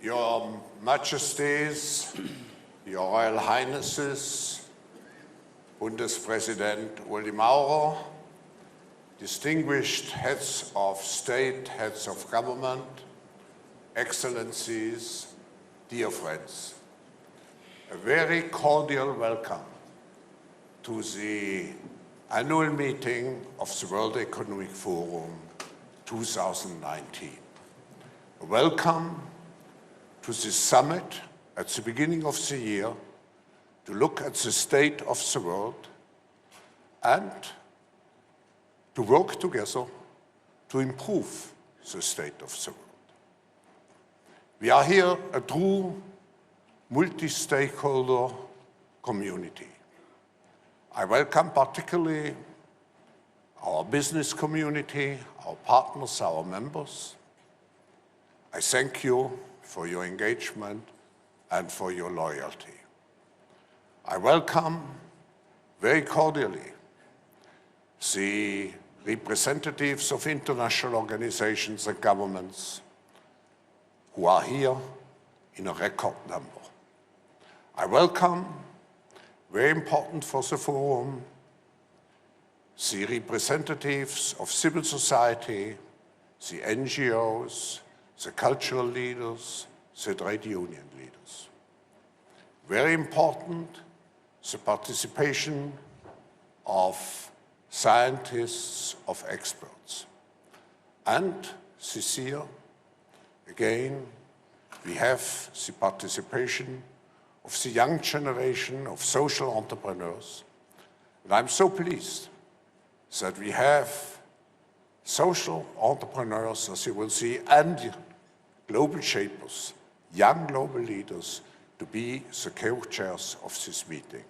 Your Majesties, Your Royal Highnesses, Bundespräsident Uli Maurer, distinguished heads of state, heads of government, excellencies, dear friends, a very cordial welcome to the annual meeting of the World Economic Forum 2019. A welcome to this summit at the beginning of the year to look at the state of the world and to work together to improve the state of the world. We are here a true multi-stakeholder community. I welcome particularly our business community, our partners, our members. I thank you for your engagement and for your loyalty. I welcome very cordially the representatives of international organizations and governments who are here in a record number. I welcome, very important for the forum, the representatives of civil society, the NGOs, the cultural leaders, the trade union leaders. Very important, the participation of scientists, of experts. And this year, again, we have the participation of the young generation of social entrepreneurs. And I'm so pleased that we have social entrepreneurs, as you will see, and global shapers, young global leaders, to be the co-chairs of this meeting.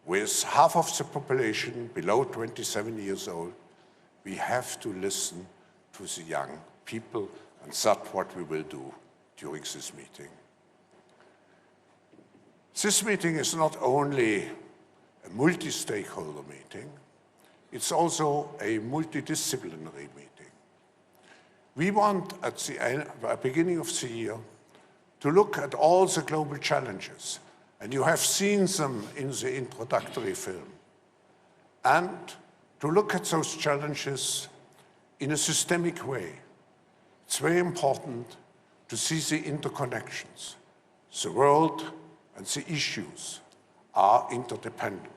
With half of the population below 27 years old, we have to listen to the young people, and that's what we will do during this meeting. This meeting is not only a multi-stakeholder meeting, it's also a multidisciplinary meeting. We want, at the beginning of the year, to look at all the global challenges, and you have seen them in the introductory film, and to look at those challenges in a systemic way. It's very important to see the interconnections. The world and the issues are interdependent.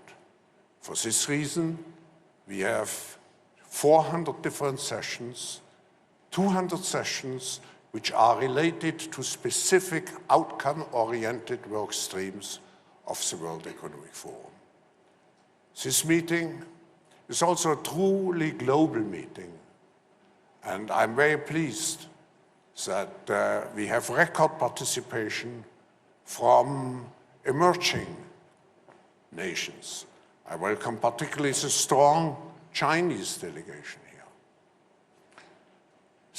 For this reason, we have 400 different sessions, 200 sessions which are related to specific outcome-oriented work streams of the World Economic Forum. This meeting is also a truly global meeting, and I'm very pleased that we have record participation from emerging nations. I welcome particularly the strong Chinese delegation here.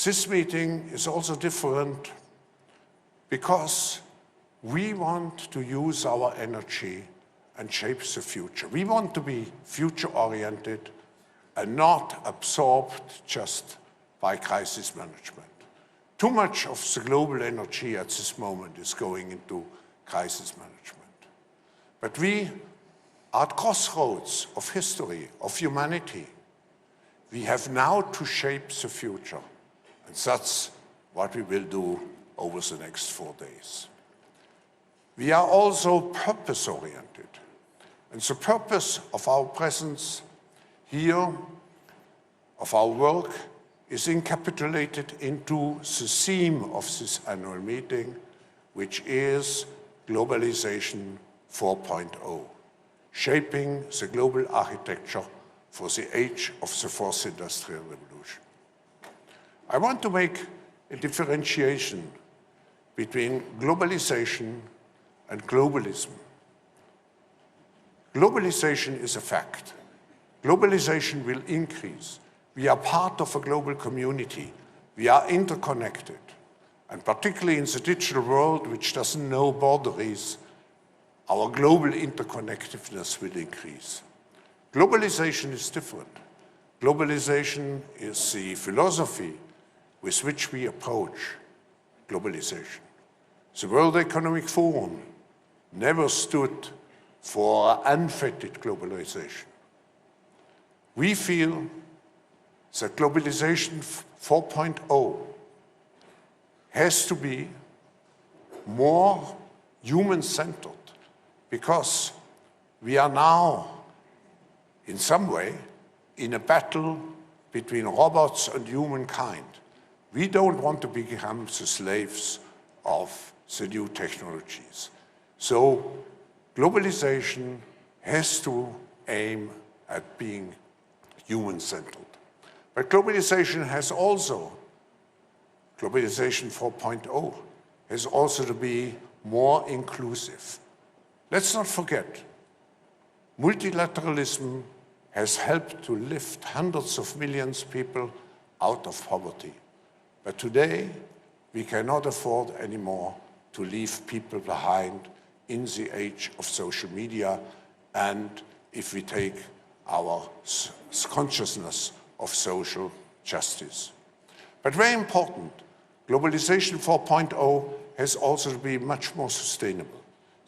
This meeting is also different because we want to use our energy and shape the future. We want to be future-oriented and not absorbed just by crisis management. Too much of the global energy at this moment is going into crisis management. But we are at crossroads of history, of humanity. We have now to shape the future, and that's what we will do over the next 4 days. We are also purpose-oriented, and the purpose of our presence here, of our work, is encapsulated into the theme of this annual meeting, which is Globalization 4.0, shaping the global architecture for the age of the fourth industrial revolution. I want to make a differentiation between globalization and globalism. Globalization is a fact. Globalization will increase. We are part of a global community. We are interconnected. And particularly in the digital world, which doesn't know boundaries, our global interconnectedness will increase. Globalization is different. Globalization is the philosophy with which we approach globalization. The World Economic Forum never stood for unfettered globalization. We feel that globalization 4.0 has to be more human-centered, because we are now, in some way, in a battle between robots and humankind. We don't want to become the slaves of the new technologies. So globalization has to aim at being human-centered. But globalization 4.0, has also to be more inclusive. Let's not forget, multilateralism has helped to lift hundreds of millions of people out of poverty. But today, we cannot afford anymore to leave people behind in the age of social media, and if we take our consciousness of social justice. But very important, globalization 4.0 has also to be much more sustainable.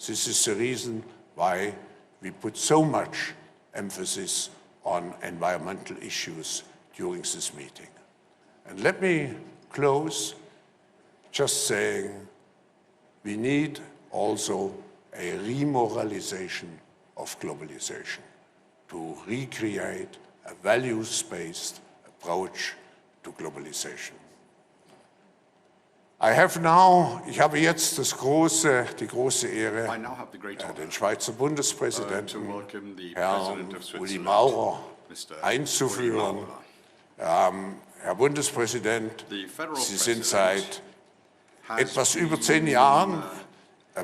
This is the reason why we put so much emphasis on environmental issues during this meeting. And let me close just saying we need also a remoralization of globalization to recreate a values-based approach to globalization. Ich habe jetzt die große Ehre, den Schweizer Bundespräsidenten, Herrn Uli Maurer, einzuführen. Herr Bundespräsident, Sie sind seit etwas über 10 Jahren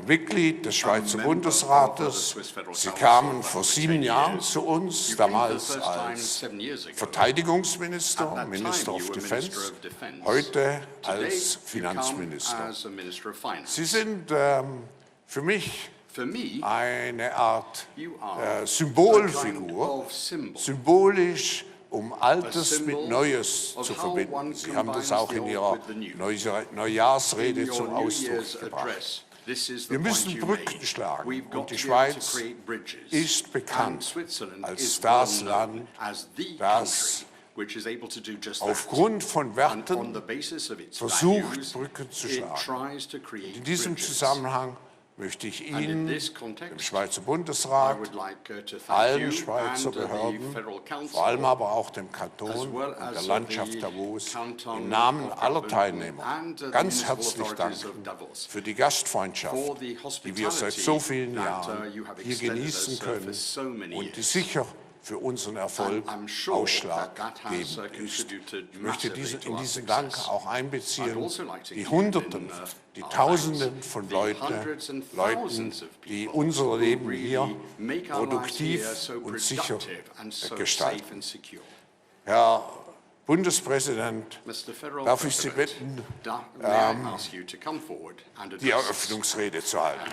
Mitglied des Schweizer Bundesrates. Sie kamen vor 7 Jahren zu uns, damals als Verteidigungsminister, Minister of Defense, heute als Finanzminister. Sie sind für mich eine Art Symbolfigur, symbolisch, um Altes mit Neues zu verbinden. Sie haben das auch in Ihrer Neujahrsrede zum Ausdruck gebracht. Wir müssen Brücken schlagen, und die Schweiz ist bekannt als das Land, das aufgrund von Werten versucht, Brücken zu schlagen. In diesem Zusammenhang möchte ich Ihnen, dem Schweizer Bundesrat, allen Schweizer Behörden, vor allem aber auch dem Kanton und der Landschaft Davos im Namen aller Teilnehmer ganz herzlich danken für die Gastfreundschaft, die wir seit so vielen Jahren hier genießen können und die sicher für unseren Erfolg ausschlaggebend ist. Ich möchte in diesen Dank auch einbeziehen die Hunderten, die Tausenden von Leuten, die unser Leben hier produktiv und sicher gestalten. Herr Bundespräsident, darf ich Sie bitten, die Eröffnungsrede zu halten.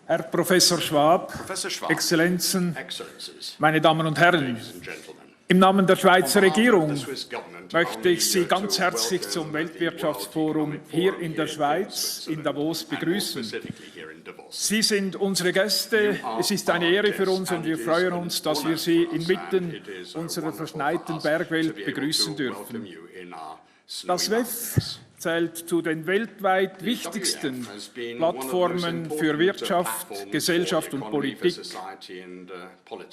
Herr Professor Schwab, Exzellenzen, meine Damen und Herren, im Namen der Schweizer Regierung möchte ich Sie ganz herzlich zum Weltwirtschaftsforum hier in der Schweiz, in Davos, begrüßen. Sie sind unsere Gäste. Es ist eine Ehre für uns und wir freuen uns, dass wir Sie inmitten unserer verschneiten Bergwelt begrüßen dürfen. Das WEF zählt zu den weltweit wichtigsten Plattformen für Wirtschaft, Gesellschaft und Politik.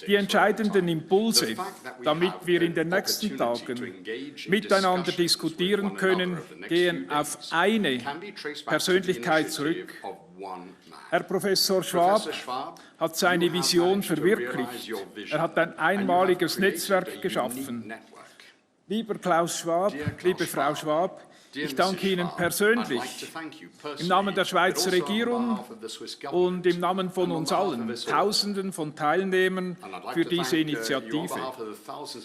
Die entscheidenden Impulse, damit wir in den nächsten Tagen miteinander diskutieren können, gehen auf eine Persönlichkeit zurück. Herr Professor Schwab hat seine Vision verwirklicht. Er hat ein einmaliges Netzwerk geschaffen. Lieber Klaus Schwab, liebe Frau Schwab, ich danke Ihnen persönlich im Namen der Schweizer Regierung und im Namen von uns allen, Tausenden von Teilnehmern, für diese Initiative.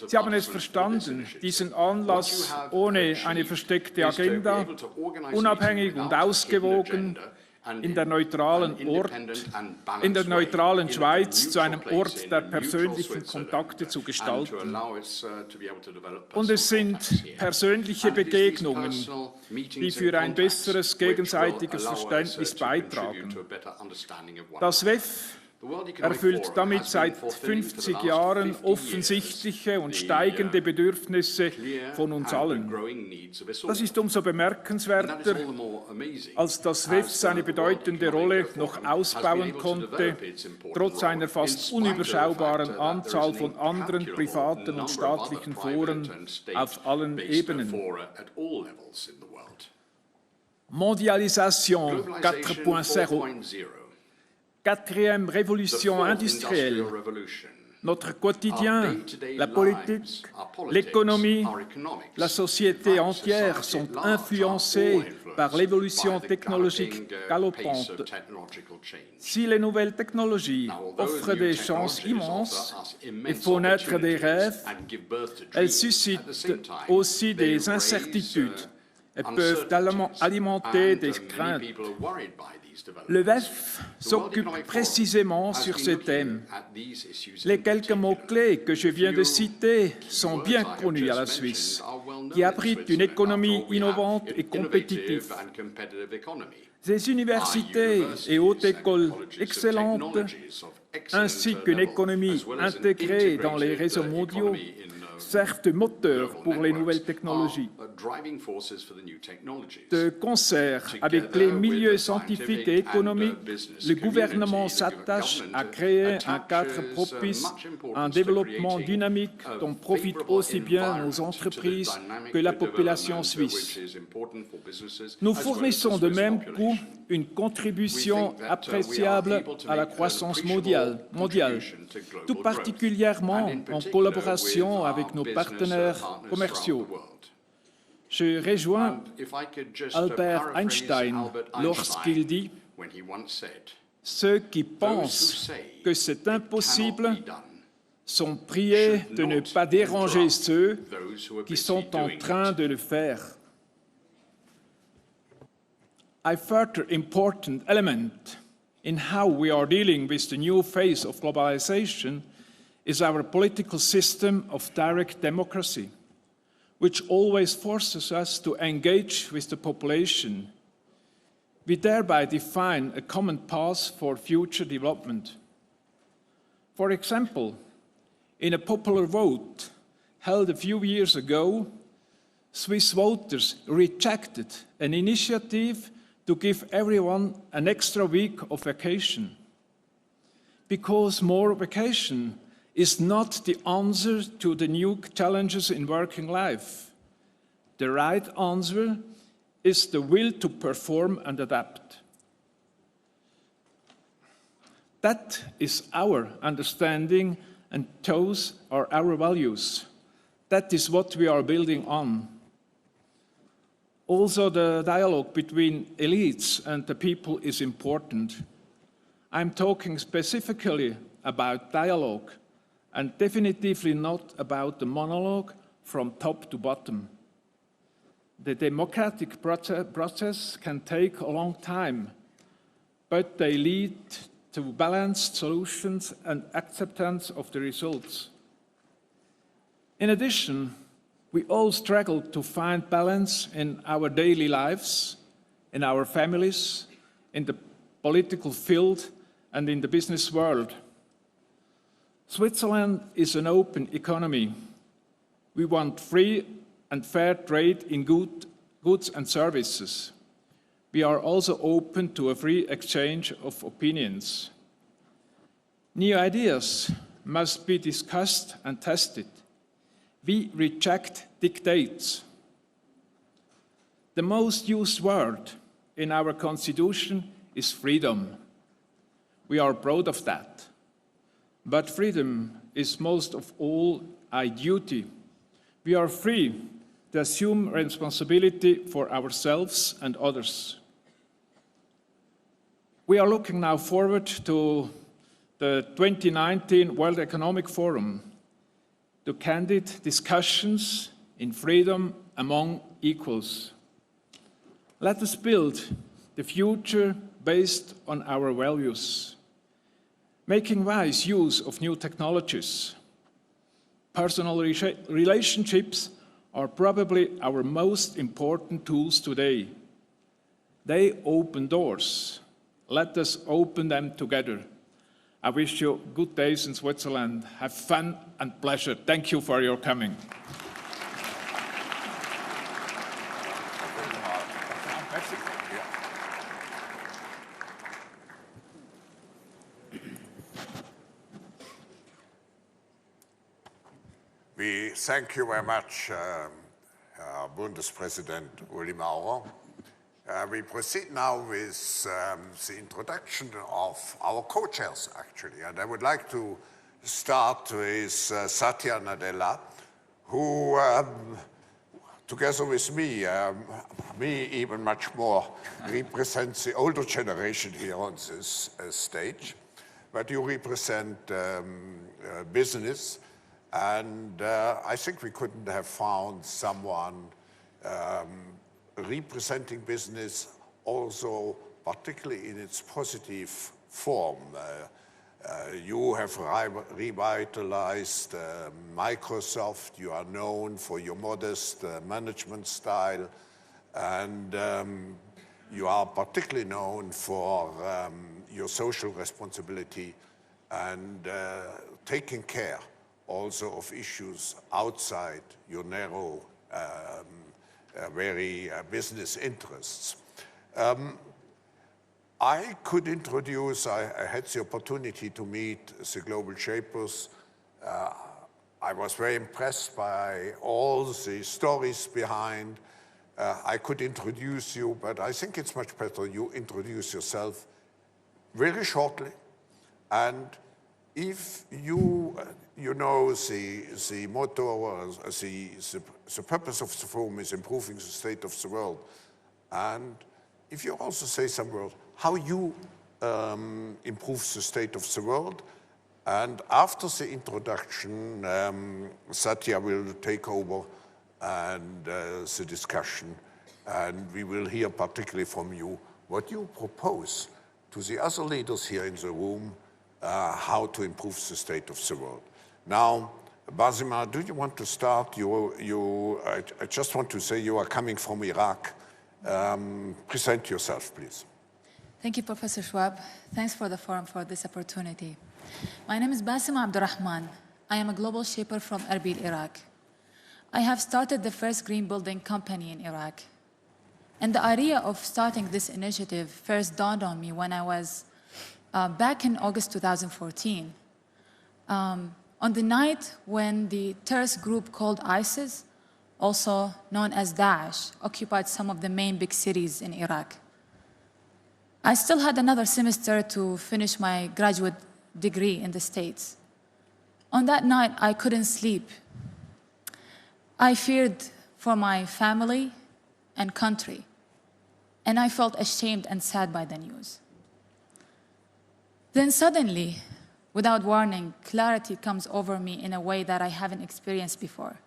Sie haben es verstanden, diesen Anlass ohne eine versteckte Agenda, unabhängig und ausgewogen, in der neutralen Schweiz zu einem Ort der persönlichen Kontakte zu gestalten. Und es sind persönliche Begegnungen, die für ein besseres gegenseitiges Verständnis beitragen. Das WEF erfüllt damit seit 50 Jahren offensichtliche und steigende Bedürfnisse von uns allen. Das ist umso bemerkenswerter, als das WEF seine bedeutende Rolle noch ausbauen konnte, trotz einer fast unüberschaubaren Anzahl von anderen privaten und staatlichen Foren auf allen Ebenen. Mondialisation 4.0. Quatrième révolution industrielle. Notre quotidien, la politique, l'économie, la société entière sont influencés par l'évolution technologique galopante. Si les nouvelles technologies offrent des chances immenses et font naître des rêves, elles suscitent aussi des incertitudes et peuvent alimenter des craintes. Le WEF s'occupe précisément sur ces thèmes. Les quelques mots-clés que je viens de citer sont bien connus à la Suisse, qui abrite une économie innovante et compétitive. Des universités et hautes écoles excellentes, ainsi qu'une économie intégrée dans les réseaux mondiaux, servent de moteur pour les nouvelles technologies. De concert avec les milieux scientifiques et économiques, le gouvernement s'attache à créer un cadre propice à un développement dynamique dont profitent aussi bien nos entreprises que la population suisse. Nous fournissons de même coup une contribution appréciable à la croissance mondiale, tout particulièrement en collaboration avec nos partenaires commerciaux. Je rejoins Albert Einstein lorsqu'il dit « Ceux qui pensent que c'est impossible sont priés de ne pas déranger ceux qui sont en train de le faire. » A further important element in how we are dealing with the new phase of globalization is our political system of direct democracy, which always forces us to engage with the population. We thereby define a common path for future development. For example, in a popular vote held a few years ago, Swiss voters rejected an initiative to give everyone an extra week of vacation. Because more vacation is not the answer to the new challenges in working life. The right answer is the will to perform and adapt. That is our understanding, and those are our values. That is what we are building on. Also, the dialogue between elites and the people is important. I'm talking specifically about dialogue, and definitively not about the monologue from top to bottom. The democratic process can take a long time, but they lead to balanced solutions and acceptance of the results. In addition, we all struggle to find balance in our daily lives, in our families, in the political field, and in the business world. Switzerland is an open economy. We want free and fair trade in goods and services. We are also open to a free exchange of opinions. New ideas must be discussed and tested. We reject dictates. The most used word in our constitution is freedom. We are proud of that. But freedom is most of all a duty. We are free to assume responsibility for ourselves and others. We are looking now forward to the 2019 World Economic Forum, to candid discussions in freedom among equals. Let us build the future based on our values, making wise use of new technologies. Personal relationships are probably our most important tools today. They open doors. Let us open them together. I wish you good days in Switzerland. Have fun and pleasure. Thank you for your coming. We thank you very much, Bundespräsident Uli Maurer. We proceed now with the introduction of our co-chairs, actually. And I would like to start with Satya Nadella, who, together with me even much more, represents the older generation here on this stage. But you represent business. And I think we couldn't have found someone representing business also, particularly in its positive form. You have revitalized Microsoft. You are known for your modest management style. And you are particularly known for your social responsibility and taking care also of issues outside your narrow, very business interests. I could introduce, I had the opportunity to meet the Global Shapers. I was very impressed by all the stories behind. I could introduce you, but I think it's much better you introduce yourself very shortly. And if you know the motto, the purpose of the forum is improving the state of the world. And if you also say some words, how you improve the state of the world. And after the introduction, Satya will take over and the discussion. And we will hear particularly from you what you propose to the other leaders here in the room, how to improve the state of the world. Now, Basima, do you want to start? I just want to say you are coming from Iraq. Present yourself, please. Thank you, Professor Schwab. Thanks for the forum for this opportunity. My name is Basima Abdurrahman. I am a global shaper from Erbil, Iraq. I have started the first green building company in Iraq. And the idea of starting this initiative first dawned on me when I was back in August 2014. On the night when the terrorist group called ISIS, also known as Daesh, occupied some of the main big cities in Iraq. I still had another semester to finish my graduate degree in the States. On that night, I couldn't sleep. I feared for my family and country, and I felt ashamed and sad by the news. Then suddenly, without warning, clarity comes over me in a way that I haven't experienced before.